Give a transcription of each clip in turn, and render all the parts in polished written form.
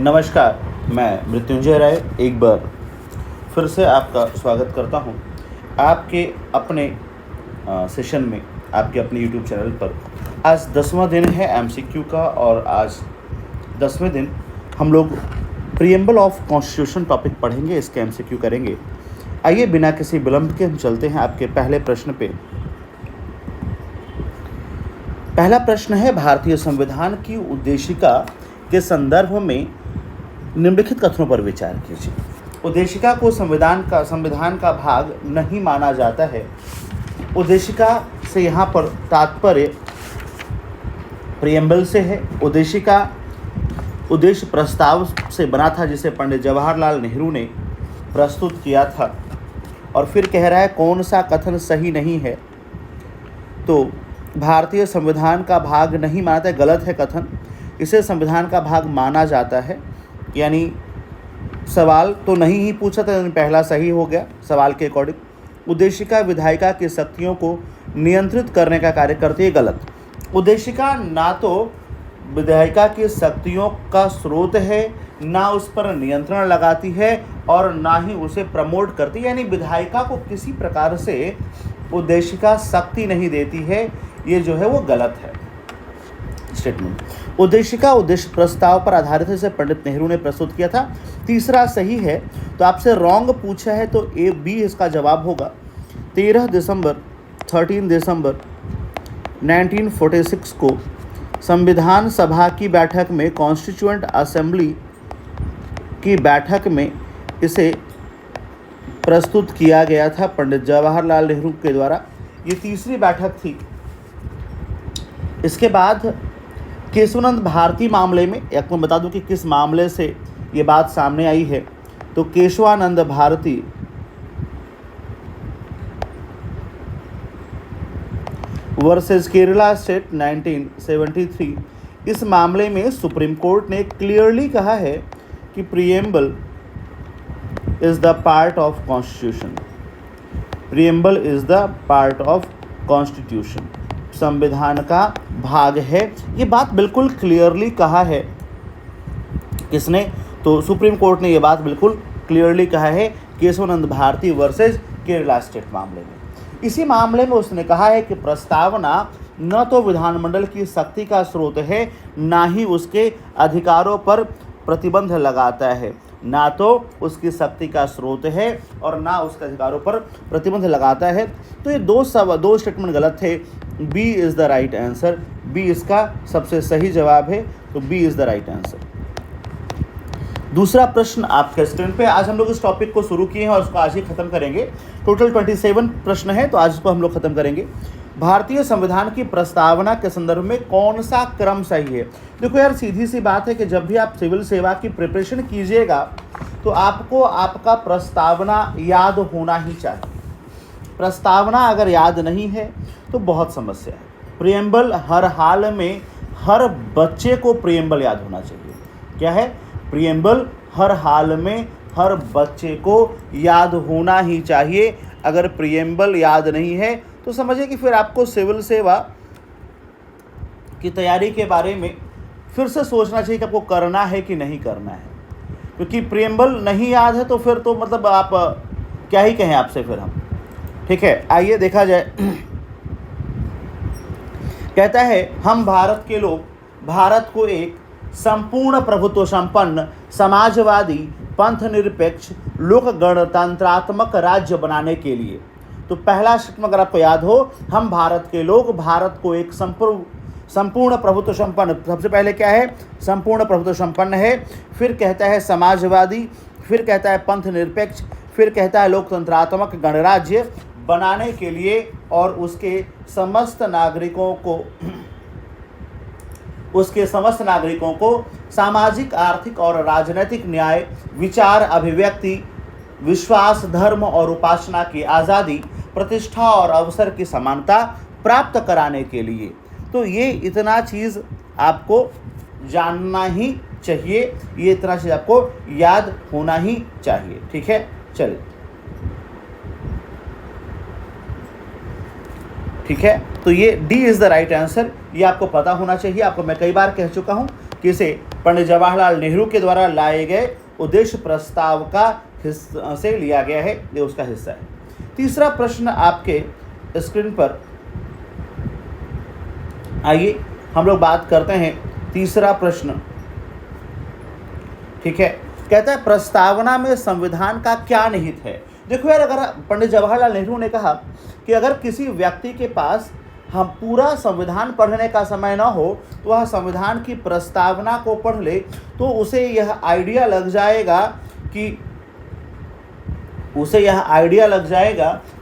नमस्कार, मैं मृत्युंजय राय एक बार फिर से आपका स्वागत करता हूं आपके अपने सेशन में, आपके अपने यूट्यूब चैनल पर। आज 10वां दिन है एमसीक्यू का और आज 10वें दिन हम लोग प्रीएम्बल ऑफ कॉन्स्टिट्यूशन टॉपिक पढ़ेंगे, इसके एमसीक्यू करेंगे। आइए बिना किसी विलंब के हम चलते हैं आपके पहले प्रश्न पे। पहला प्रश्न है, भारतीय संविधान की उद्देशिका के संदर्भ में निम्नलिखित कथनों पर विचार कीजिए। उद्देशिका को संविधान का भाग नहीं माना जाता है। उद्देशिका से यहाँ पर तात्पर्य प्रीएम्बल से है। उद्देशिका उद्देश्य प्रस्ताव से बना था जिसे पंडित जवाहरलाल नेहरू ने प्रस्तुत किया था। और फिर कह रहा है कौन सा कथन सही नहीं है, तो भारतीय संविधान का भाग नहीं मानता है, गलत है कथन। इसे संविधान का भाग माना जाता है, यानी सवाल तो नहीं ही पूछा था, यानी पहला सही हो गया सवाल के अकॉर्डिंग। उद्देशिका विधायिका की शक्तियों को नियंत्रित करने का कार्य करती है, गलत। उद्देशिका ना तो विधायिका की शक्तियों का स्रोत है, ना उस पर नियंत्रण लगाती है और ना ही उसे प्रमोट करती है, यानी विधायिका को किसी प्रकार से उद्देशिका शक्ति नहीं देती है। ये जो है वो गलत है स्टेटमेंट। उद्देशिका उद्देश्य प्रस्ताव पर आधारित है, इसे पंडित नेहरू ने प्रस्तुत किया था। तीसरा सही है, तो आपसे रॉन्ग पूछा है तो ए बी इसका जवाब होगा। 13 दिसंबर 1946 को संविधान सभा की बैठक में, कॉन्स्टिट्यूएंट असेंबली की बैठक में इसे प्रस्तुत किया गया था पंडित जवाहरलाल नेहरू के द्वारा। ये तीसरी बैठक थी। इसके बाद केशवानंद भारती मामले में, एक मैं बता दूं कि किस मामले से ये बात सामने आई है, तो केशवानंद भारती वर्सेस केरला स्टेट 1973। इस मामले में सुप्रीम कोर्ट ने क्लियरली कहा है कि preamble is the part of constitution. Preamble is the part of constitution, संविधान का भाग है। ये बात बिल्कुल क्लियरली कहा है किसने, तो सुप्रीम कोर्ट ने ये बात बिल्कुल क्लियरली कहा है केशवानंद भारती वर्सेस केरला स्टेट मामले में। इसी मामले में उसने कहा है कि प्रस्तावना न तो विधानमंडल की शक्ति का स्रोत है, ना ही उसके अधिकारों पर प्रतिबंध लगाता है। ना तो उसकी शक्ति का स्रोत है और ना उसके अधिकारों पर प्रतिबंध लगाता है। तो ये दो स्टेटमेंट गलत थे। B is the right answer. B इसका सबसे सही जवाब है, तो B is the right answer. दूसरा प्रश्न आपके स्क्रीन पे। आज हम लोग इस टॉपिक को शुरू किए हैं और उसको आज ही खत्म करेंगे। टोटल 27 प्रश्न है, तो आज इसको हम लोग खत्म करेंगे। भारतीय संविधान की प्रस्तावना के संदर्भ में कौन सा क्रम सही है? देखो यार, सीधी सी बात है कि जब भी आप सिविल सेवा की प्रिपरेशन कीजिएगा तो आपको आपका प्रस्तावना याद होना ही चाहिए। प्रस्तावना अगर याद नहीं है तो बहुत समस्या है। प्रीएम्बल हर हाल में, हर बच्चे को प्रीएम्बल याद होना चाहिए। क्या है? प्रीएम्बल हर हाल में हर बच्चे को याद होना ही चाहिए। अगर प्रीएम्बल याद नहीं है तो समझिए कि फिर आपको सिविल सेवा की तैयारी के बारे में फिर से सोचना चाहिए कि आपको करना है कि नहीं करना है। क्योंकि प्रीएम्बल नहीं याद है तो फिर तो मतलब आप क्या ही कहें आपसे फिर हम। ठीक है, आइए देखा जाए। कहता है, हम भारत के लोग भारत को एक संपूर्ण प्रभुत्व संपन्न, समाजवादी, पंथ निरपेक्ष, लोक गणतंत्रात्मक राज्य बनाने के लिए, तो पहला स्टेटमेंट अगर आपको याद हो, हम भारत के लोग भारत को एक संपूर्ण प्रभुत्व संपन्न, सबसे पहले क्या है? संपूर्ण प्रभुत्व संपन्न है। फिर कहता है समाजवादी, फिर कहता है पंथ निरपेक्ष, फिर कहता है लोकतंत्रात्मक गणराज्य बनाने के लिए और उसके समस्त नागरिकों को सामाजिक, आर्थिक और राजनीतिक न्याय, विचार, अभिव्यक्ति, विश्वास, धर्म और उपासना की आज़ादी, प्रतिष्ठा और अवसर की समानता प्राप्त कराने के लिए। तो ये इतना चीज़ आपको जानना ही चाहिए, ये इतना चीज़ आपको याद होना ही चाहिए। ठीक है, चलिए। ठीक है, तो ये D is the right answer, ये आपको पता होना चाहिए। आपको मैं कई बार कह चुका हूँ किसे? पंडित जवाहरलाल नेहरू के द्वारा लाए गए उद्देश्य प्रस्ताव का हिस्सा से लिया गया है, ये उसका हिस्सा है। तीसरा प्रश्न आपके स्क्रीन पर, आइए हम लोग बात करते हैं तीसरा प्रश्न। ठीक है, कहता है प्रस्तावना में संविधान का क्या निहित है? देखो यार, अगर पंडित जवाहरलाल नेहरू ने कहा कि अगर किसी व्यक्ति के पास हम पूरा संविधान पढ़ने का समय ना हो तो वह संविधान की प्रस्तावना को पढ़ ले, तो उसे यह आइडिया लग जाएगा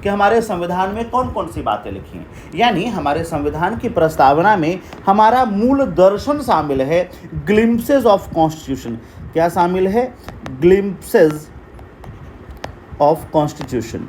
कि हमारे संविधान में कौन कौन सी बातें लिखी हैं। यानी हमारे संविधान की प्रस्तावना में हमारा मूल दर्शन शामिल है, ग्लिम्पसेस ऑफ कॉन्स्टिट्यूशन। क्या शामिल है? Glimpses of constitution.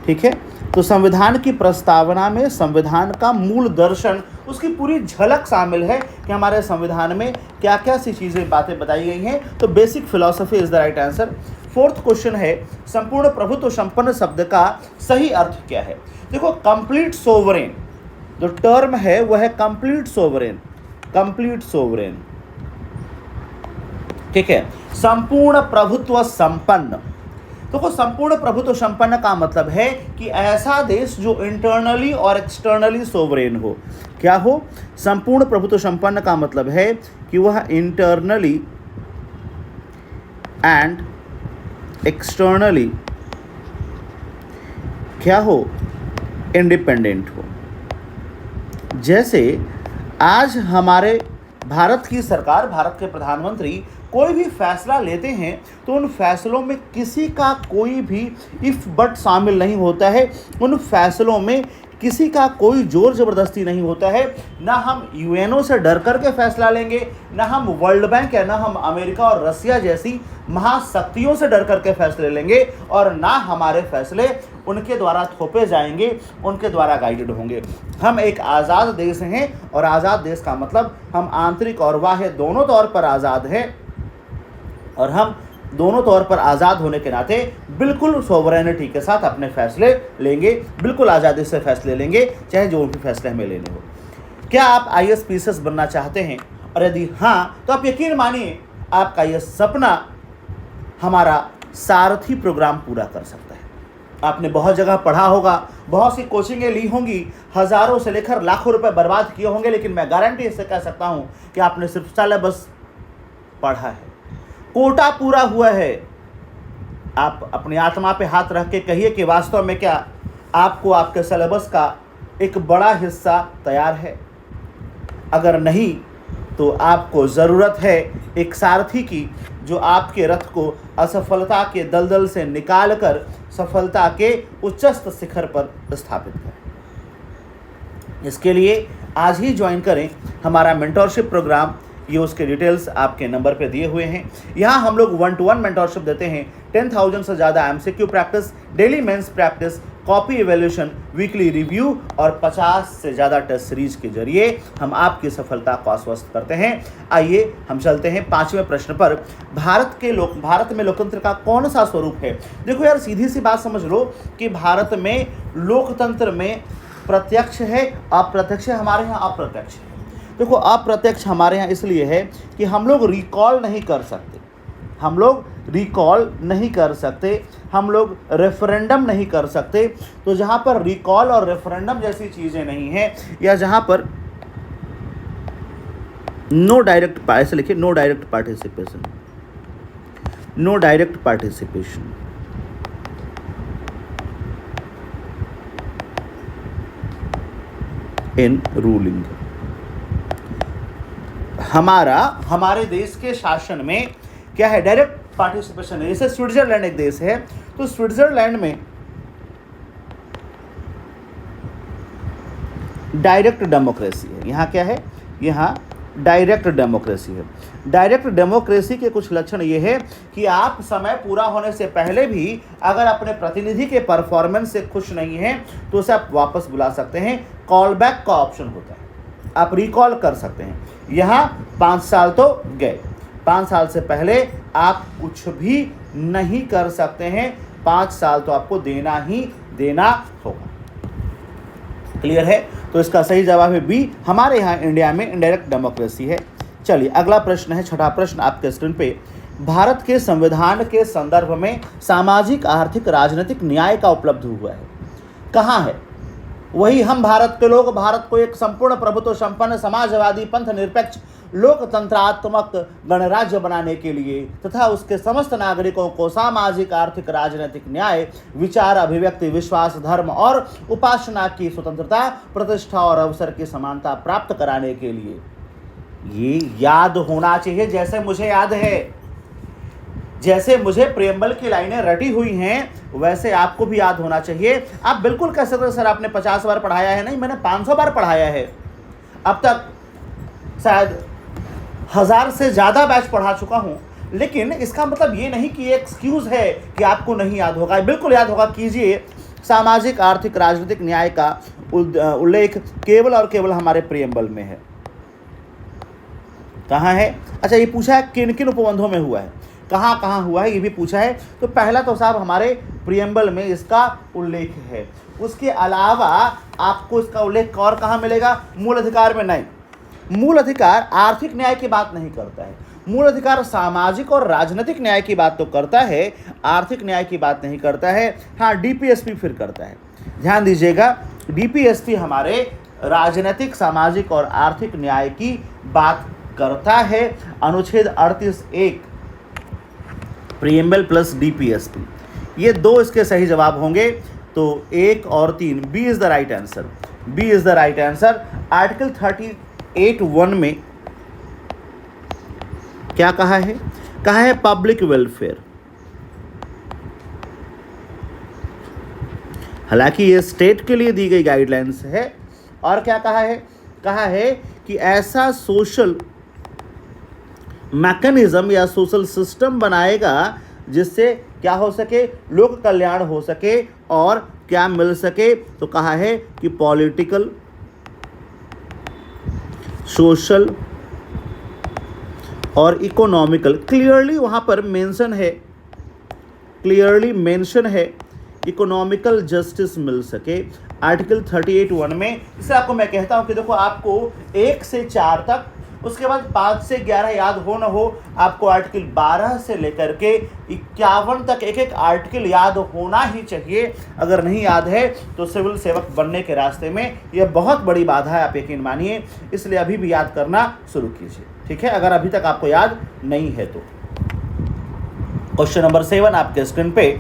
ठीक है, तो संविधान की प्रस्तावना में संविधान का मूल दर्शन, उसकी पूरी झलक शामिल है कि हमारे संविधान में क्या क्या सी चीज़ें बातें बताई गई हैं। तो basic philosophy is the right answer. Fourth question है, संपूर्ण प्रभुत्व संपन्न शब्द का सही अर्थ क्या है? देखो, कंप्लीट सोवरेन जो टर्म है वह है कंप्लीट सोवरेन। ठीक है, संपूर्ण प्रभुत्व संपन्न। देखो, संपूर्ण प्रभुत्व संपन्न का मतलब है कि ऐसा देश जो इंटरनली और एक्सटर्नली सोवरेन हो। क्या हो? संपूर्ण प्रभुत्व संपन्न का मतलब है कि वह इंटरनली एंड एक्सटर्नली क्या हो? इंडिपेंडेंट हो। जैसे आज हमारे भारत की सरकार, भारत के प्रधानमंत्री कोई भी फैसला लेते हैं तो उन फैसलों में किसी का कोई भी इफ बट शामिल नहीं होता है। उन फैसलों में किसी का कोई जोर ज़बरदस्ती नहीं होता है। ना हम यूएनओ से डर करके फैसला लेंगे, ना हम वर्ल्ड बैंक या ना हम अमेरिका और रसिया जैसी महाशक्तियों से डर करके फैसले लेंगे, और ना हमारे फैसले उनके द्वारा थोपे जाएंगे, उनके द्वारा गाइडेड होंगे। हम एक आज़ाद देश हैं, और आज़ाद देश का मतलब हम आंतरिक और बाह्य दोनों तौर पर आज़ाद हैं, और हम दोनों तौर पर आज़ाद होने के नाते बिल्कुल सोवरेनिटी के साथ अपने फैसले लेंगे, बिल्कुल आज़ादी से फैसले लेंगे, चाहे जो भी फैसले हमें लेने हो। क्या आप IAS PCS बनना चाहते हैं? और यदि हाँ, तो आप यकीन मानिए आपका यह सपना हमारा सारथी प्रोग्राम पूरा कर सकता है। आपने बहुत जगह पढ़ा होगा, बहुत सी कोचिंगें ली होंगी, हज़ारों से लेकर लाखों रुपए बर्बाद किए होंगे, लेकिन मैं गारंटी इससे कह सकता हूँ कि आपने सिर्फ सिलेबस पढ़ा है, कोटा पूरा हुआ है। आप अपनी आत्मा पे हाथ रख के कहिए कि वास्तव में क्या आपको आपके सिलेबस का एक बड़ा हिस्सा तैयार है? अगर नहीं तो आपको ज़रूरत है एक सारथी की, जो आपके रथ को असफलता के दलदल से निकाल कर सफलता के उच्चस्थ शिखर पर स्थापित करें। इसके लिए आज ही ज्वाइन करें हमारा मेंटरशिप प्रोग्राम। ये उसके डिटेल्स आपके नंबर पे दिए हुए हैं। यहाँ हम लोग 1-to-1 मेंटरशिप देते हैं। 10,000 से ज़्यादा MCQ practice, daily mains practice, copy evaluation, weekly review और 50 से ज़्यादा टेस्ट सीरीज के जरिए हम आपकी सफलता को आश्वस्त करते हैं। आइए हम चलते हैं 5वें प्रश्न पर। भारत में लोकतंत्र का कौन सा स्वरूप है? देखो यार, सीधी सी बात समझ लो कि भारत में लोकतंत्र में प्रत्यक्ष है, अप्रत्यक्ष है। हमारे यहाँ अप्रत्यक्ष है। देखो, अप्रत्यक्ष हमारे यहाँ इसलिए है कि हम लोग रिकॉल नहीं कर सकते, हम लोग रेफरेंडम नहीं कर सकते। तो जहाँ पर रिकॉल और रेफरेंडम जैसी चीज़ें नहीं हैं, या जहाँ पर no direct participation in ruling. हमारे देश के शासन में क्या है? डायरेक्ट पार्टिसिपेशन है। जैसे स्विट्जरलैंड एक देश है, तो स्विट्जरलैंड में डायरेक्ट डेमोक्रेसी है। यहाँ क्या है? यहाँ डायरेक्ट डेमोक्रेसी है। डायरेक्ट डेमोक्रेसी के कुछ लक्षण ये है कि आप समय पूरा होने से पहले भी अगर अपने प्रतिनिधि के परफॉर्मेंस से खुश नहीं हैं तो उसे आप वापस बुला सकते हैं। कॉल बैक का ऑप्शन होता है, आप रिकॉल कर सकते हैं। यहाँ 5 साल तो गए, 5 साल से पहले आप कुछ भी नहीं कर सकते हैं। 5 साल तो आपको देना ही देना होगा। क्लियर है? तो इसका सही जवाब है बी, हमारे यहाँ इंडिया में इनडायरेक्ट डेमोक्रेसी है। चलिए अगला प्रश्न है, छठा प्रश्न आपके स्क्रीन पे। भारत के संविधान के संदर्भ में सामाजिक आर्थिक राजनीतिक न्याय का उपलब्ध हुआ है, कहाँ है? वही हम भारत के लोग भारत को एक संपूर्ण प्रभुत्व संपन्न समाजवादी पंथ निरपेक्ष लोकतंत्रात्मक गणराज्य बनाने के लिए तथा उसके समस्त नागरिकों को सामाजिक आर्थिक राजनीतिक न्याय, विचार अभिव्यक्ति विश्वास धर्म और उपासना की स्वतंत्रता, प्रतिष्ठा और अवसर की समानता प्राप्त कराने के लिए, ये याद होना चाहिए जैसे मुझे याद है। जैसे मुझे प्रेम्बल की लाइनें रटी हुई हैं वैसे आपको भी याद होना चाहिए। आप बिल्कुल कह सकते सर आपने 50 बार पढ़ाया है, नहीं, मैंने 500 बार पढ़ाया है। अब तक शायद 1000 से ज़्यादा बैच पढ़ा चुका हूँ, लेकिन इसका मतलब ये नहीं कि ये एक्सक्यूज़ है कि आपको नहीं याद होगा, बिल्कुल याद होगा। कीजिए, सामाजिक आर्थिक राजनीतिक न्याय का उल्लेख केवल और केवल हमारे प्रेम्बल में है। कहाँ है? अच्छा, ये पूछा है किन किन उपबंधों में हुआ है, कहाँ कहाँ हुआ है, ये भी पूछा है। तो पहला तो साहब हमारे प्रियम्बल में इसका उल्लेख है। उसके अलावा आपको इसका उल्लेख और कहाँ मिलेगा? मूल अधिकार में नहीं। मूल अधिकार आर्थिक न्याय की बात नहीं करता है। मूल अधिकार सामाजिक और राजनीतिक न्याय की बात तो करता है, आर्थिक न्याय की बात नहीं करता है। हाँ, डीपीएसपी फिर करता है। ध्यान दीजिएगा, डीपीएसपी हमारे राजनीतिक सामाजिक और आर्थिक न्याय की बात करता है। अनुच्छेद 38(1) प्रीएम्बल प्लस डीपीएसपी, ये दो इसके सही जवाब होंगे। तो 1 और 3, B is the right answer. B is the right answer. Article 38(1) में क्या कहा है? कहा है पब्लिक वेलफेयर। हालांकि ये स्टेट के लिए दी गई गाइडलाइंस है। और क्या कहा है? कहा है कि ऐसा सोशल मैकेनिज्म या सोशल सिस्टम बनाएगा जिससे क्या हो सके? लोक कल्याण हो सके और क्या मिल सके? तो कहा है कि पॉलिटिकल, सोशल और इकोनॉमिकल, क्लियरली वहाँ पर मेंशन है, क्लियरली मेंशन है, इकोनॉमिकल जस्टिस मिल सके आर्टिकल 38(1) में। इससे आपको मैं कहता हूँ कि देखो, आपको 1 से 4 तक, उसके बाद 5 से 11 याद हो न हो, आपको आर्टिकल 12 से लेकर के 51 तक एक एक आर्टिकल याद होना ही चाहिए। अगर नहीं याद है तो सिविल सेवक बनने के रास्ते में यह बहुत बड़ी बाधा है, आप यकीन मानिए। इसलिए अभी भी याद करना शुरू कीजिए, ठीक है, अगर अभी तक आपको याद नहीं है तो। क्वेश्चन नंबर 7 आपके स्क्रीन पे।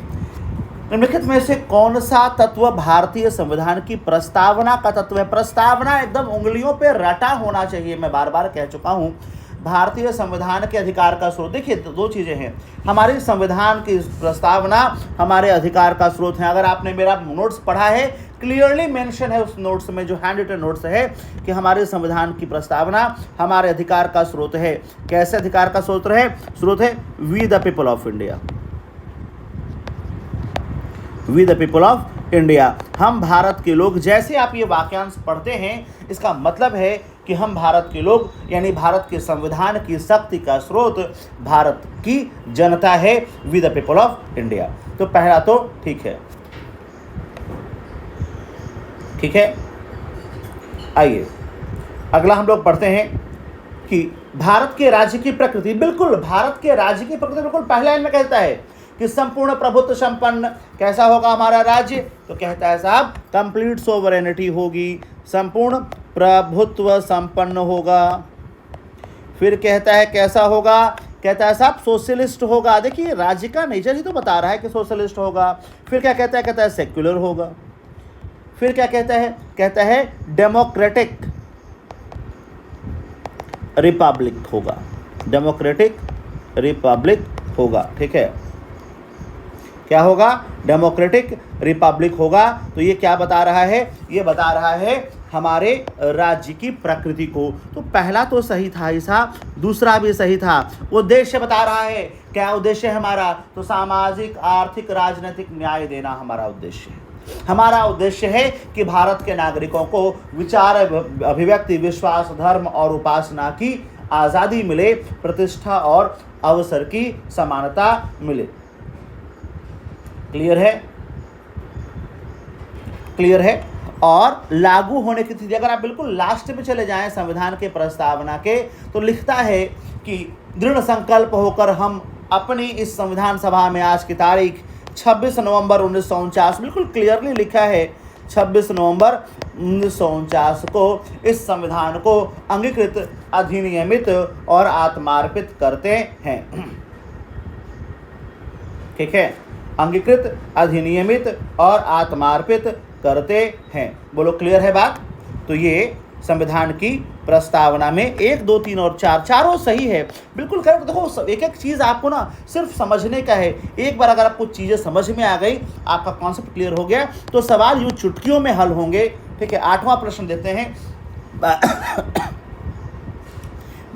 निम्नलिखित में से कौन सा तत्व भारतीय संविधान की प्रस्तावना का तत्व है? प्रस्तावना एकदम उंगलियों पे रटा होना चाहिए, मैं बार बार कह चुका हूँ। भारतीय संविधान के अधिकार का स्रोत, देखिए दो चीज़ें हैं। हमारी संविधान की प्रस्तावना हमारे अधिकार का स्रोत है। अगर आपने मेरा नोट्स पढ़ा है, क्लियरली मेंशन है उस नोट्स में, जो हैंड रिटन नोट्स है, कि हमारे संविधान की प्रस्तावना हमारे अधिकार का स्रोत है। कैसे अधिकार का स्रोत है? We the people of India, we the people of India, हम भारत के लोग। जैसे आप ये वाक्यांश पढ़ते हैं, इसका मतलब है कि हम भारत के लोग, यानी भारत के संविधान की शक्ति का स्रोत भारत की जनता है, we the people of India. तो पहला तो ठीक है, ठीक है। आइए अगला हम लोग पढ़ते हैं कि भारत के राज्य की प्रकृति, बिल्कुल भारत के राज्य की प्रकृति बिल्कुल पहले लाइन में कहता है कि संपूर्ण प्रभुत्व संपन्न। कैसा होगा हमारा राज्य? तो कहता है साहब कंप्लीट सोवरेनिटी होगी, संपूर्ण प्रभुत्व संपन्न होगा। फिर कहता है कैसा होगा? कहता है साहब सोशलिस्ट होगा। देखिए राज्य का नेचर ही तो बता रहा है कि सोशलिस्ट होगा। फिर क्या कहता है? कहता है सेक्युलर होगा। फिर क्या कहता है? कहता है डेमोक्रेटिक रिपब्लिक होगा, डेमोक्रेटिक रिपब्लिक होगा, ठीक है। क्या होगा? डेमोक्रेटिक रिपब्लिक होगा। तो ये क्या बता रहा है? ये बता रहा है हमारे राज्य की प्रकृति को। तो पहला तो सही था ही साहब, दूसरा भी सही था। उद्देश्य बता रहा है। क्या उद्देश्य है हमारा? तो सामाजिक आर्थिक राजनीतिक न्याय देना हमारा उद्देश्य है। हमारा उद्देश्य है कि भारत के नागरिकों को विचार अभिव्यक्ति विश्वास धर्म और उपासना की आज़ादी मिले, प्रतिष्ठा और अवसर की समानता मिले। क्लियर है? क्लियर है? और लागू होने की तिथि। अगर आप बिल्कुल लास्ट में चले जाएं संविधान के प्रस्तावना के, तो लिखता है कि दृढ़ संकल्प होकर हम अपनी इस संविधान सभा में आज की तारीख 26 नवंबर 1949, बिल्कुल क्लियरली लिखा है 26 नवंबर 1949 को इस संविधान को अंगीकृत, अधिनियमित और आत्मार्पित करते हैं। ठीक है, अंगीकृत, अधिनियमित और आत्मार्पित करते हैं। बोलो क्लियर है बात? तो ये संविधान की प्रस्तावना में 1, 2, 3 और 4 चारों सही है, बिल्कुल करेक्ट। देखो एक एक चीज़ आपको ना सिर्फ समझने का है। एक बार अगर आपको चीज़ें समझ में आ गई, आपका कॉन्सेप्ट क्लियर हो गया, तो सवाल यूँ चुटकियों में हल होंगे। ठीक है, 8वां प्रश्न देते हैं।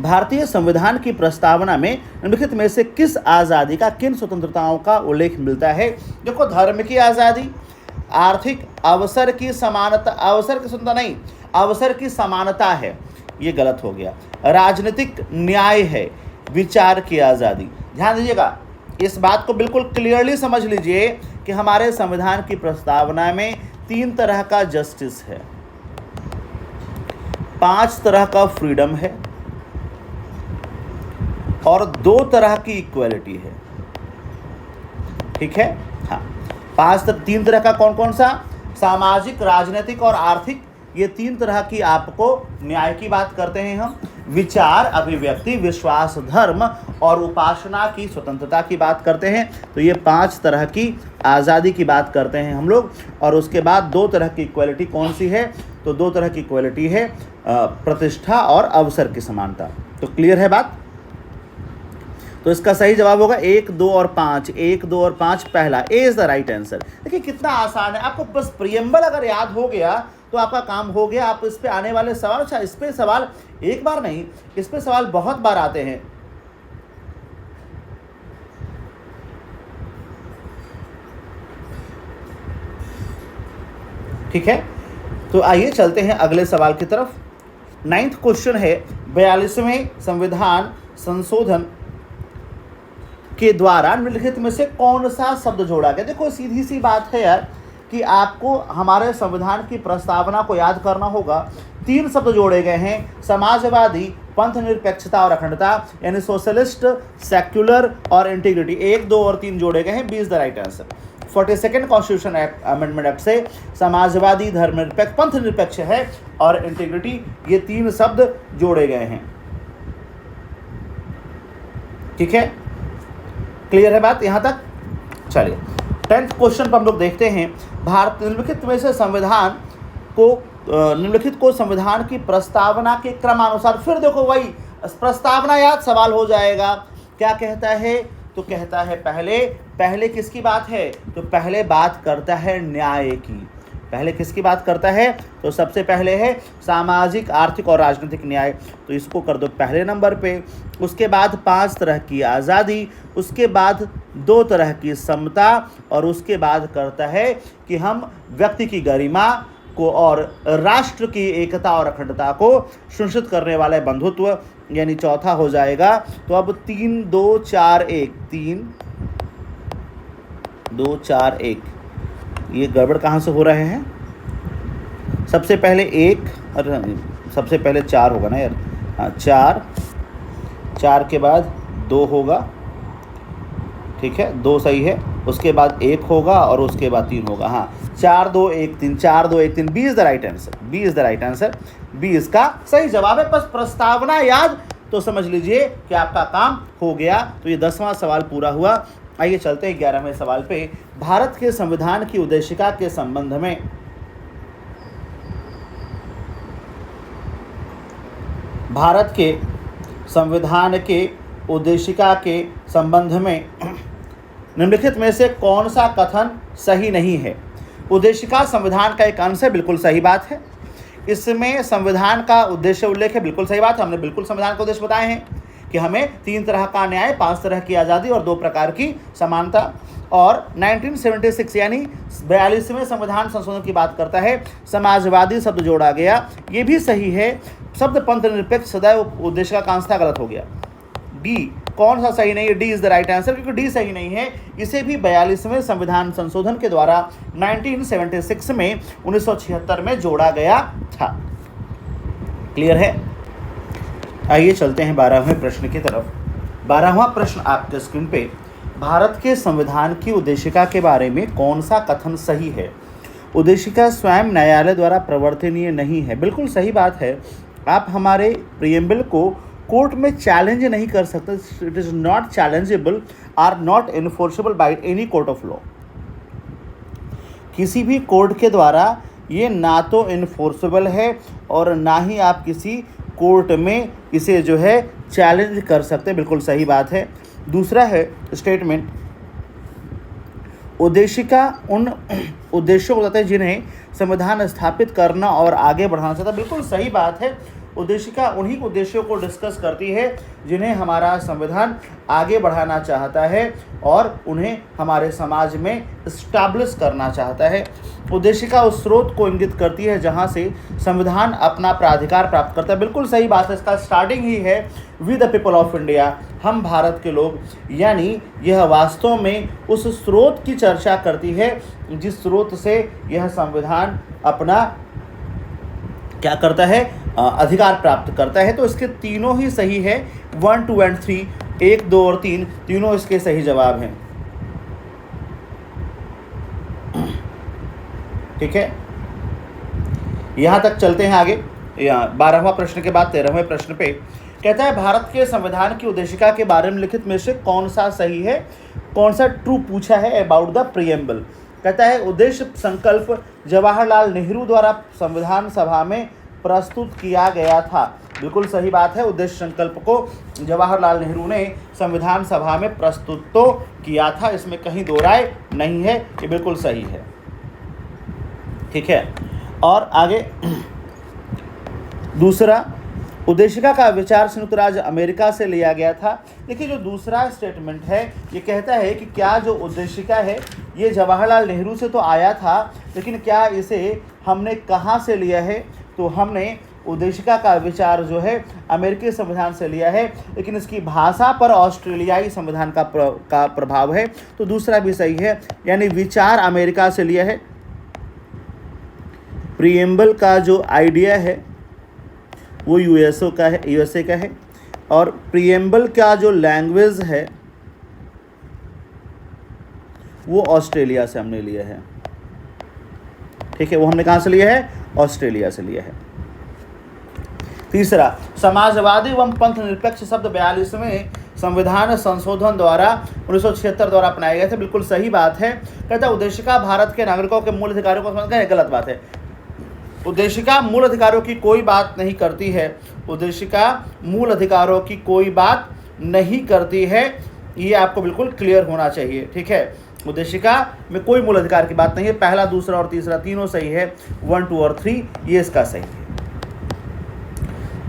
भारतीय संविधान की प्रस्तावना में निम्नलिखित में से किस आज़ादी का, किन स्वतंत्रताओं का उल्लेख मिलता है? देखो, धर्म की आज़ादी, आर्थिक अवसर की समानता, अवसर की स्वतंत्रता नहीं, अवसर की समानता है, ये गलत हो गया। राजनीतिक न्याय है, विचार की आज़ादी। ध्यान दीजिएगा, इस बात को बिल्कुल क्लियरली समझ लीजिए कि हमारे संविधान की प्रस्तावना में 3 तरह का जस्टिस है, 5 तरह का फ्रीडम है और 2 तरह की इक्वलिटी है। ठीक है, हाँ, 3 तरह का कौन कौन सा? सामाजिक, राजनीतिक और आर्थिक, ये 3 तरह की आपको न्याय की बात करते हैं हम। विचार, अभिव्यक्ति, विश्वास, धर्म और उपासना की स्वतंत्रता की बात करते हैं। तो ये 5 तरह की आज़ादी की बात करते हैं हम लोग। और उसके बाद 2 तरह की इक्वलिटी कौन सी है? तो 2 तरह की इक्वलिटी है प्रतिष्ठा और अवसर की समानता। तो क्लियर है बात? तो इसका सही जवाब होगा 1, 2 और 5। 1, 2 और 5 पहला ए इज द राइट आंसर। देखिए कितना आसान है, आपको बस प्रियम्बल अगर याद हो गया तो आपका काम हो गया। आप इस पे आने वाले सवाल, अच्छा इस पे सवाल एक बार नहीं, इस पे सवाल बहुत बार आते हैं। ठीक है, तो आइए चलते हैं अगले सवाल की तरफ। 9th क्वेश्चन है, 42वें संविधान संशोधन के द्वारा निम्नलिखित में से कौन सा शब्द जोड़ा गया? देखो सीधी सी बात है यार कि आपको हमारे संविधान की प्रस्तावना को याद करना होगा। 3 शब्द जोड़े गए हैं, समाजवादी, पंथ निरपेक्षता और अखंडता, यानी सोशलिस्ट, सेक्युलर और इंटीग्रिटी। 1, 2 और 3 जोड़े गए हैं, B is the right answer. 42nd constitution amendment act से समाजवादी, धर्मनिरपेक्ष, पंथ निरपेक्ष है और इंटीग्रिटी, ये 3 शब्द जोड़े गए हैं। ठीक है, क्लियर है बात यहाँ तक? चलिए 10th क्वेश्चन पर हम लोग देखते हैं। भारत निम्नलिखित में से निम्नलिखित को संविधान की प्रस्तावना के क्रमानुसार, फिर देखो वही प्रस्तावना याद सवाल हो जाएगा। क्या कहता है? तो कहता है पहले किसकी बात है? तो पहले बात करता है न्याय की। पहले किसकी बात करता है? तो सबसे पहले है सामाजिक, आर्थिक और राजनीतिक न्याय, तो इसको कर दो पहले नंबर पे। उसके बाद 5 तरह की आज़ादी, उसके बाद 2 तरह की समता और उसके बाद करता है कि हम व्यक्ति की गरिमा को और राष्ट्र की एकता और अखंडता को सुनिश्चित करने वाले बंधुत्व, यानी चौथा हो जाएगा। तो अब 3, 2, 4, 1, 3, 2, 4, 1, ये गड़बड़ कहाँ से हो रहे हैं? सबसे पहले 1, अरे सबसे पहले 4 होगा ना यार। हाँ 4 के बाद 2 होगा। ठीक है, 2 सही है, उसके बाद 1 होगा और उसके बाद 3 होगा। हाँ 4, 2, 1, 3, 4, 2, 1, 3, B is the right answer. B is the right answer, B इसका सही जवाब है। बस प्रस्तावना याद तो समझ लीजिए कि आपका काम हो गया। तो ये 10वां सवाल पूरा हुआ। आइए चलते हैं 11वें सवाल पे। भारत के संविधान की उद्देशिका के संबंध में भारत के संविधान के उद्देशिका के संबंध में निम्नलिखित में से कौन सा कथन सही नहीं है? उद्देशिका संविधान का एक अंश है, बिल्कुल सही बात है। इसमें संविधान का उद्देश्य उल्लेख है, बिल्कुल सही बात है। हमने बिल्कुल संविधान का उद्देश्य बताए हैं कि हमें 3 तरह का न्याय, 5 तरह की आज़ादी और 2 प्रकार की समानता। और 1976 यानी 42वें संविधान संशोधन की बात करता है। समाजवादी शब्द जोड़ा गया, ये भी सही है। शब्द पंथ निरपेक्ष सदैव उद्देशिका का अंश था, गलत हो गया। डी कौन सा सही नहीं है? D is the right answer, क्योंकि डी सही नहीं है। इसे भी 42वें संविधान संशोधन के द्वारा 1976 में 1976 में जोड़ा गया था। क्लियर है? आइए चलते हैं 12वें प्रश्न की तरफ। 12वां प्रश्न आपके स्क्रीन पे, भारत के संविधान की उद्देशिका के बारे में कौन सा कथन सही है? उद्देशिका स्वयं न्यायालय द्वारा प्रवर्तनीय नहीं है। बिल्कुल सही बात है। आप हमारे प्रियम्बल को कोर्ट में चैलेंज नहीं कर सकते। It is not challengeable or not enforceable by any court of law. किसी भी कोर्ट के द्वारा ये ना तो इन्फोर्सेबल है और ना ही आप किसी कोर्ट में इसे जो है चैलेंज कर सकते। बिल्कुल सही बात है। दूसरा है स्टेटमेंट, उद्देशिका उन उद्देश्यों को बताते हैं जिन्हें संविधान स्थापित करना और आगे बढ़ाना चाहता है। बिल्कुल सही बात है। उद्देशिका उन्हीं उद्देश्यों को डिस्कस करती है जिन्हें हमारा संविधान आगे बढ़ाना चाहता है और उन्हें हमारे समाज में इस्टेब्लिश करना चाहता है। उद्देशिका उस स्रोत को इंगित करती है जहां से संविधान अपना प्राधिकार प्राप्त करता है। बिल्कुल सही बात है। इसका स्टार्टिंग ही है we the people of India, हम भारत के लोग, यानी यह वास्तव में उस स्रोत की चर्चा करती है जिस स्रोत से यह संविधान अपना क्या करता है, अधिकार प्राप्त करता है। तो इसके तीनों ही सही है। 1, 2 एंड 3, 1, 2 और 3 तीनों इसके सही जवाब हैं। ठीक है, यहां तक चलते हैं आगे। 12वां प्रश्न के बाद 13वें प्रश्न पे कहता है, भारत के संविधान की उद्देशिका के बारे में लिखित में से कौन सा सही है, कौन सा ट्रू पूछा है अबाउट द प्रियम्बल। कहता है उद्देश्य संकल्प जवाहरलाल नेहरू द्वारा संविधान सभा में प्रस्तुत किया गया था। बिल्कुल सही बात है। उद्देश्य संकल्प को जवाहरलाल नेहरू ने संविधान सभा में प्रस्तुत तो किया था, इसमें कहीं दो राय नहीं है, ये बिल्कुल सही है। ठीक है, और आगे दूसरा, उद्देशिका का विचार संयुक्त राज्य अमेरिका से लिया गया था। देखिए जो दूसरा स्टेटमेंट है ये कहता है कि क्या जो उद्देशिका है ये जवाहरलाल नेहरू से तो आया था, लेकिन क्या इसे हमने कहाँ से लिया है? तो हमने उद्देशिका का विचार जो है अमेरिकी संविधान से लिया है, लेकिन इसकी भाषा पर ऑस्ट्रेलियाई संविधान का प्रभाव है। तो दूसरा भी सही है, यानी विचार अमेरिका से लिया है। प्रियम्बल का जो आइडिया है वो यूएसए का है और प्रियम्बल का जो लैंग्वेज है वो ऑस्ट्रेलिया से हमने लिया है। ठीक है, वो हमने कहाँ से लिया है? ऑस्ट्रेलिया से लिया है। तीसरा, समाजवादी एवं पंथ निरपेक्ष शब्द 42वें संविधान संशोधन द्वारा 1976 द्वारा अपनाए गए थे। बिल्कुल सही बात है। कहता है उद्देशिका भारत के नागरिकों के मूल अधिकारों को समझना है, गलत बात है। उद्देशिका मूल अधिकारों की कोई बात नहीं करती है। उद्देशिका मूल अधिकारों की कोई बात नहीं करती है, ये आपको बिल्कुल क्लियर होना चाहिए। ठीक है, उद्देशिका में कोई मूल अधिकार की बात नहीं है। पहला, दूसरा और तीसरा तीनों सही है। 1, 2 और 3 ये इसका सही है।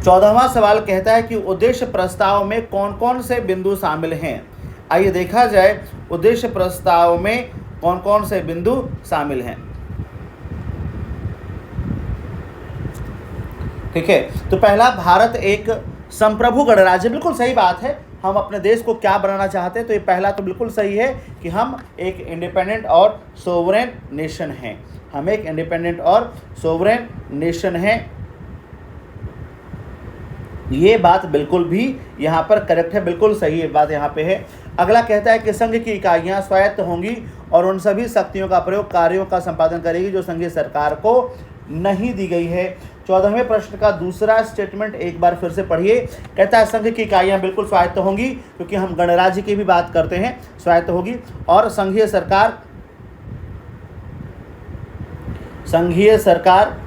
14वां सवाल कहता है कि उद्देश्य प्रस्ताव में कौन कौन से बिंदु शामिल हैं। आइए देखा जाए उद्देश्य प्रस्ताव में कौन कौन से बिंदु शामिल हैं। ठीक है, तो पहला, भारत एक संप्रभु गणराज्य। बिल्कुल सही बात है। हम अपने देश को क्या बनाना चाहते हैं? तो ये पहला तो बिल्कुल सही है कि हम एक इंडिपेंडेंट और सोवरेन नेशन हैं। हम एक इंडिपेंडेंट और सोवरेन नेशन हैं, ये बात बिल्कुल भी यहाँ पर करेक्ट है। बिल्कुल सही है बात यहाँ पे है। अगला कहता है कि संघ की इकाइयाँ स्वायत्त होंगी और उन सभी शक्तियों का प्रयोग कार्यों का संपादन करेगी जो संघीय सरकार को नहीं दी गई है। 14वें प्रश्न का दूसरा स्टेटमेंट एक बार फिर से पढ़िए। कहता है संघ की इकाइयाँ बिल्कुल स्वायत्त होंगी, क्योंकि हम गणराज्य की भी बात करते हैं, स्वायत्त होगी। और संघीय सरकार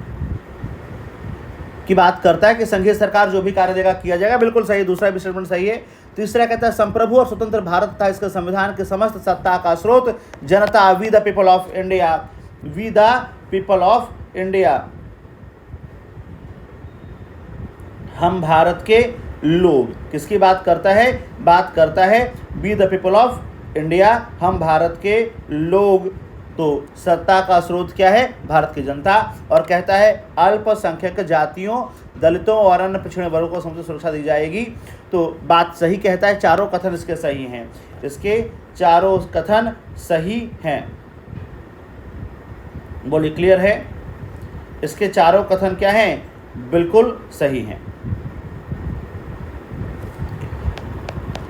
की बात करता है कि संघीय सरकार जो भी कार्य देगा किया जाएगा। बिल्कुल सही, दूसरा भी स्टेटमेंट सही है। तीसरा कहता है संप्रभु और स्वतंत्र भारत तथा इसके संविधान के समस्त सत्ता का स्रोत जनता, we the people of India, we the people of India, हम भारत के लोग। किसकी बात करता है? बात करता है we the people of India, हम भारत के लोग। तो सत्ता का स्रोत क्या है? भारत की जनता। और कहता है अल्पसंख्यक जातियों दलितों और अन्य पिछड़े वर्गों को समुचित सुरक्षा दी जाएगी। तो बात सही कहता है, चारों कथन इसके सही हैं, इसके चारों कथन सही हैं। बोलिए क्लियर है? इसके चारों कथन क्या हैं? बिल्कुल सही हैं।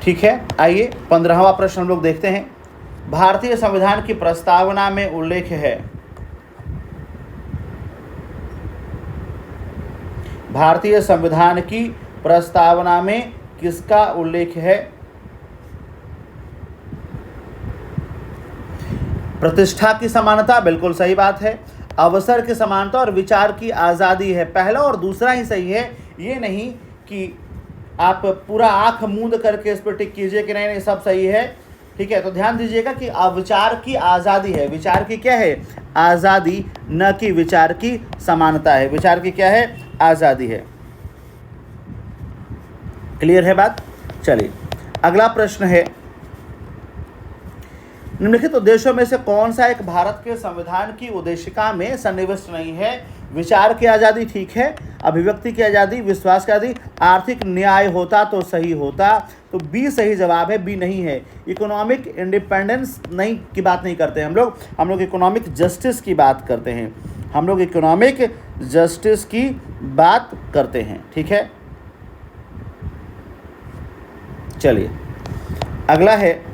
ठीक है, आइए 15वां प्रश्न हम लोग देखते हैं। भारतीय संविधान की प्रस्तावना में उल्लेख है, भारतीय संविधान की प्रस्तावना में किसका उल्लेख है? प्रतिष्ठा की समानता, बिल्कुल सही बात है। अवसर की समानता और विचार की आज़ादी है। पहला और दूसरा ही सही है, ये नहीं कि आप पूरा आंख मूंद करके इस पर टिक कीजिए कि नहीं नहीं सब सही है। ठीक है, तो ध्यान दीजिएगा कि विचार की आज़ादी है। विचार की क्या है? आज़ादी, न कि विचार की समानता है। विचार की क्या है? आज़ादी है। क्लियर है बात? चलिए अगला प्रश्न है, निम्नलिखित उद्देश्यों में से कौन सा एक भारत के संविधान की उद्देशिका में सन्निविष्ट नहीं है? विचार की आज़ादी ठीक है, अभिव्यक्ति की आज़ादी, विश्वास की आज़ादी, आर्थिक न्याय होता तो सही होता, तो बी सही जवाब है, बी नहीं है। इकोनॉमिक इंडिपेंडेंस नहीं की बात नहीं करते हम लोग इकोनॉमिक जस्टिस की बात करते हैं। हम लोग इकोनॉमिक जस्टिस की बात करते हैं। ठीक है, चलिए अगला है,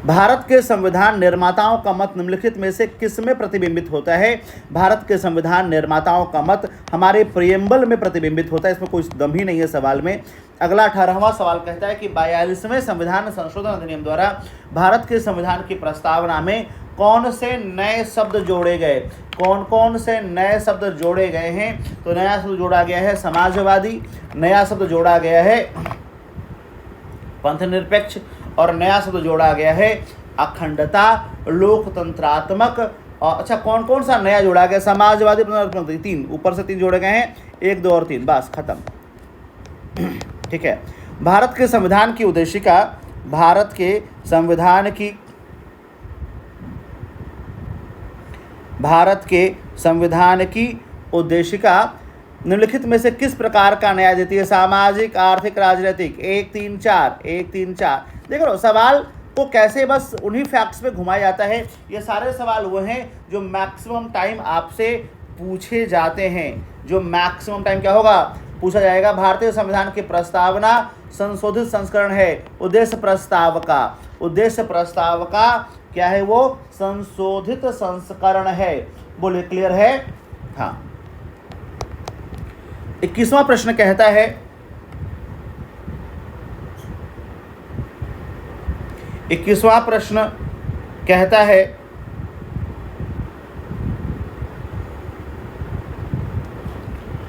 भारत के संविधान निर्माताओं का मत निम्नलिखित में से किस में प्रतिबिंबित होता है? भारत के संविधान निर्माताओं का मत हमारे प्रियम्बल में प्रतिबिंबित होता है, इसमें कोई दम ही नहीं है सवाल में। अगला 18वां सवाल कहता है कि 42वें संविधान संशोधन अधिनियम द्वारा भारत के संविधान की प्रस्तावना में कौन से नए शब्द जोड़े गए? कौन कौन से नए शब्द जोड़े गए हैं? तो नया शब्द जोड़ा गया है समाजवादी, नया शब्द जोड़ा गया है पंथनिरपेक्ष, और नया शब्द जोड़ा गया है अखंडता, लोकतंत्रात्मक। और अच्छा, कौन कौन सा नया जोड़ा गया? समाजवादी, तीन, ऊपर से 3 जोड़े गए हैं, 1, 2 और 3, बस खत्म। ठीक है, भारत के संविधान की उद्देशिका, भारत के संविधान की उद्देशिका निम्नलिखित में से किस प्रकार का न्याय देती है? सामाजिक, आर्थिक, राजनीतिक। 1, 3, 4, 1, 3, 4। देखो सवाल को कैसे बस उन्हीं फैक्ट्स पे घुमाया जाता है। ये सारे सवाल वो हैं जो मैक्सिमम टाइम आपसे पूछे जाते हैं। जो मैक्सिमम टाइम क्या होगा? पूछा जाएगा। भारतीय संविधान की प्रस्तावना संशोधित संस्करण है। उद्देश्य प्रस्ताव का क्या है? वो संशोधित संस्करण है। बोले क्लियर है? हाँ। 21वां प्रश्न कहता है,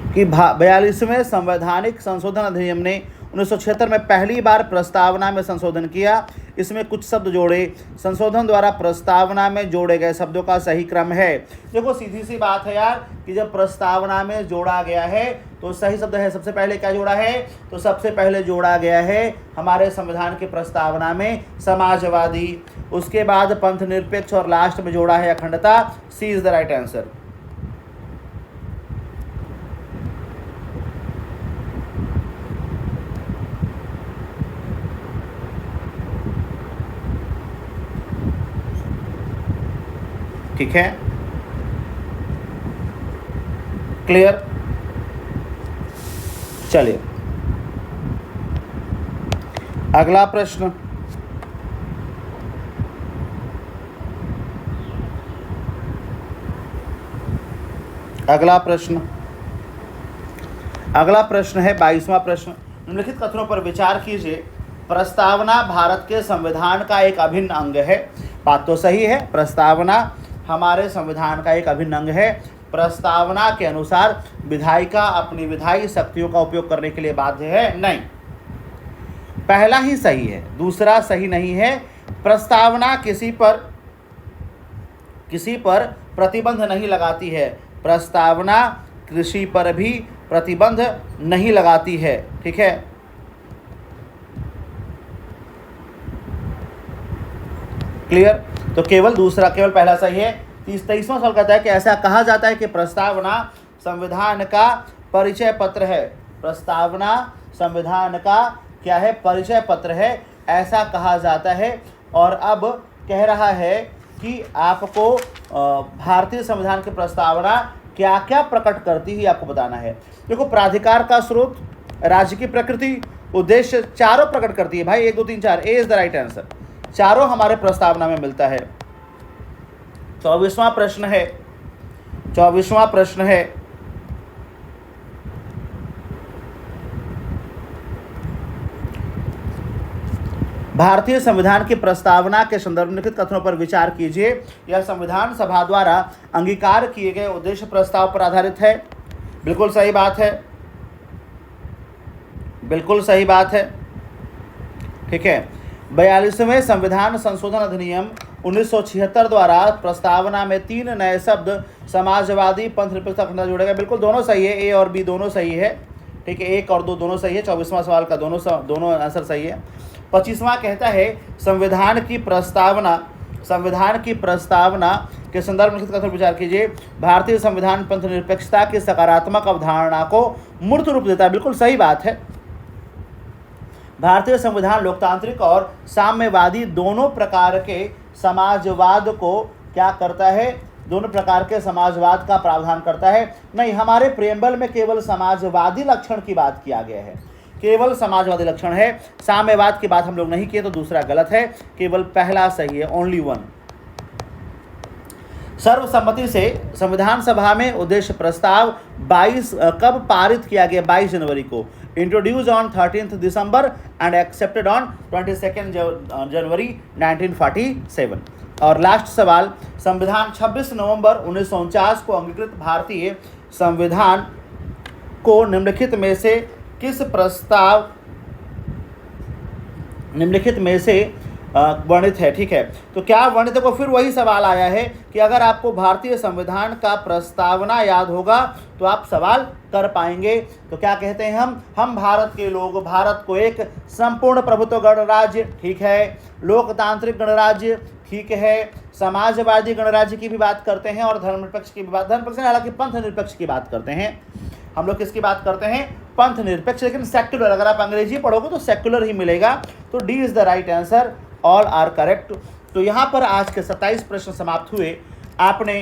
कि 42वें संवैधानिक संशोधन अधिनियम ने 1976 में पहली बार प्रस्तावना में संशोधन किया। इसमें कुछ शब्द जोड़े। संशोधन द्वारा प्रस्तावना में जोड़े गए शब्दों का सही क्रम है। देखो सीधी सी बात है यार कि जब प्रस्तावना में जोड़ा गया है तो सही शब्द है। सबसे पहले क्या जोड़ा है? तो सबसे पहले जोड़ा गया है हमारे संविधान की प्रस्तावना में समाजवादी, उसके बाद पंथनिरपेक्ष और लास्ट में जोड़ा है अखंडता। सी इज द राइट आंसर। ठीक है, क्लियर? चलिए अगला प्रश्न, अगला प्रश्न है 22वां प्रश्न। निम्नलिखित कथनों पर विचार कीजिए। प्रस्तावना भारत के संविधान का एक अभिन्न अंग है। बात तो सही है, प्रस्तावना हमारे संविधान का एक अभिन्न अंग है। प्रस्तावना के अनुसार विधायिका अपनी विधायी शक्तियों का उपयोग करने के लिए बाध्य है? नहीं। पहला ही सही है, दूसरा सही नहीं है। प्रस्तावना किसी पर प्रतिबंध नहीं लगाती है। प्रस्तावना कृषि पर भी प्रतिबंध नहीं लगाती है। ठीक है, क्लियर? तो केवल पहला सही है। 23वां सवाल कहता है कि ऐसा कहा जाता है कि प्रस्तावना संविधान का परिचय पत्र है। प्रस्तावना संविधान का क्या है? परिचय पत्र है, ऐसा कहा जाता है। और अब कह रहा है कि आपको भारतीय संविधान की प्रस्तावना क्या क्या प्रकट करती है आपको बताना है। देखो, प्राधिकार का स्रोत, राज्य की प्रकृति, उद्देश्य, चारों प्रकट करती है भाई। 1 2 3 4 ए इज द राइट आंसर। चारों हमारे प्रस्तावना में मिलता है। 24वां प्रश्न है, 24वां प्रश्न है, भारतीय संविधान की प्रस्तावना के संदर्भ में निम्नलिखित कथनों पर विचार कीजिए। यह संविधान सभा द्वारा अंगीकार किए गए उद्देश्य प्रस्ताव पर आधारित है। बिल्कुल सही बात है, बिल्कुल सही बात है। ठीक है। 42वें संविधान संशोधन अधिनियम 1976 द्वारा प्रस्तावना में 3 नए शब्द समाजवादी, पंथ निरपेक्ष रखना जोड़े गए। बिल्कुल दोनों सही है, ए और बी दोनों सही है। ठीक है, 1 और 2 दोनों सही है। 24वां सवाल का दोनों आंसर सही है। 25वां कहता है संविधान की प्रस्तावना के संदर्भ में कथन विचार कीजिए। भारतीय संविधान पंथ निरपेक्षता की सकारात्मक अवधारणा को मूर्त रूप देता है। बिल्कुल सही बात है। भारतीय संविधान लोकतांत्रिक और साम्यवादी दोनों प्रकार के समाजवाद को क्या करता है? दोनों प्रकार के समाजवाद का प्रावधान करता है। नहीं, हमारे प्रेम्बल में केवल समाजवादी लक्षण की बात किया गया है, केवल समाजवादी लक्षण है। साम्यवाद की बात हम लोग नहीं किए, तो दूसरा गलत है, केवल पहला सही है, ओनली 1। सर्वसम्मति से संविधान सभा में उद्देश्य प्रस्ताव 22 कब पारित किया गया? 22 जनवरी को। Introduce on 13 December and accepted on 22 जनवरी 1947। और लास्ट सवाल, संविधान 26 नवंबर 1949 को अंगीकृत भारतीय संविधान को निम्नलिखित में से किस प्रस्ताव निम्नलिखित में से वर्णित है? ठीक है, तो क्या वर्णित है? को फिर वही सवाल आया है कि अगर आपको भारतीय संविधान का प्रस्तावना याद होगा तो आप सवाल कर पाएंगे। तो क्या कहते हैं हम भारत के लोग भारत को एक संपूर्ण प्रभुत्व गणराज्य, ठीक है, लोकतांत्रिक गणराज्य, ठीक है, समाजवादी गणराज्य की भी बात करते हैं और धर्मनिरपेक्ष की भी बात, धर्मनिरपेक्ष हालांकि पंथ निरपेक्ष की बात करते हैं। हम लोग किसकी बात करते हैं? पंथ निरपेक्ष, लेकिन सेक्युलर। अगर आप अंग्रेजी पढ़ोगे तो सेक्युलर ही मिलेगा। तो D is the right answer, all are correct. तो यहाँ पर आज के 27 प्रश्न समाप्त हुए। आपने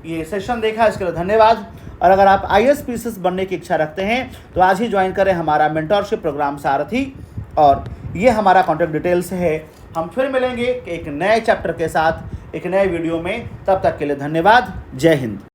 ये सेशन देखा, इसके लिए धन्यवाद। और अगर आप IAS बनने की इच्छा रखते हैं तो आज ही ज्वाइन करें हमारा मेंटरशिप प्रोग्राम सारथी। और ये हमारा कॉन्टैक्ट डिटेल्स है। हम फिर मिलेंगे एक नए चैप्टर के साथ एक नए वीडियो में। तब तक के लिए धन्यवाद। जय हिंद।